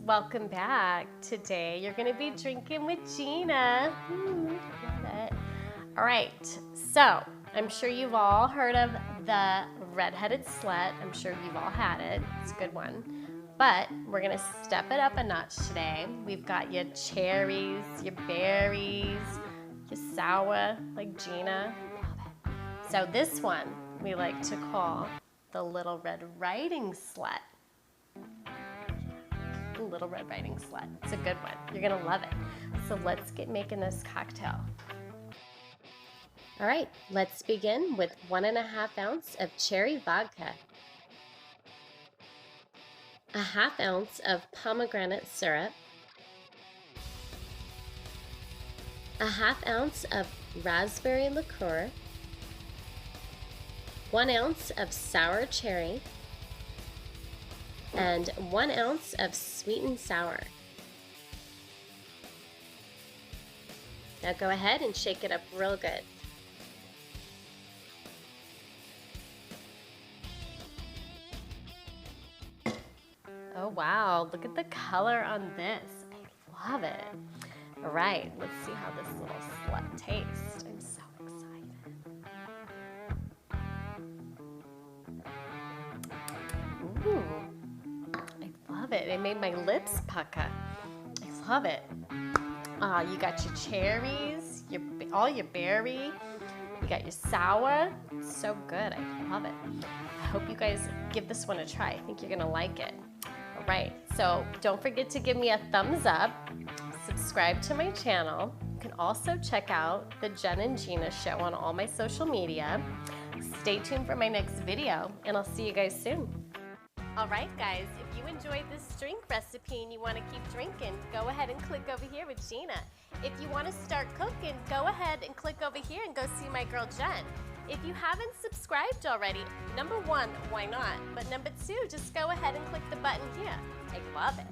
welcome back. Today you're going to be drinking with Gina. Love it. All right, so I'm sure you've all heard of the red-headed slut. I'm sure you've all had it. It's a good one. But we're going to step it up a notch today. We've got your cherries, your berries, your sour, like Gina. Love it. So this one we like to call the Little Red Riding Slut. Little Red Riding Slut. It's a good one. You're gonna love it. So let's get making this cocktail. All right, let's begin with 1.5 ounces of cherry vodka, 1/2 ounce of pomegranate syrup, 1/2 ounce of raspberry liqueur, 1 ounce of sour cherry, and 1 ounce of sweet and sour. Now go ahead and shake it up real good. Oh wow, look at the color on this. I love it. All right, let's see how this little slut tastes. I'm so excited. Ooh. Love it. It made my lips pucker. I love it. You got your cherries, all your berry. You got your sour. It's so good. I love it. I hope you guys give this one a try. I think you're gonna like it. All right. So don't forget to give me a thumbs up. Subscribe to my channel. You can also check out the Jen and Gina show on all my social media. Stay tuned for my next video, and I'll see you guys soon. All right, guys, if you enjoyed this drink recipe and you want to keep drinking, go ahead and click over here with Gina. If you want to start cooking, go ahead and click over here and go see my girl Jen. If you haven't subscribed already, number one, why not? But number two, just go ahead and click the button here. I love it.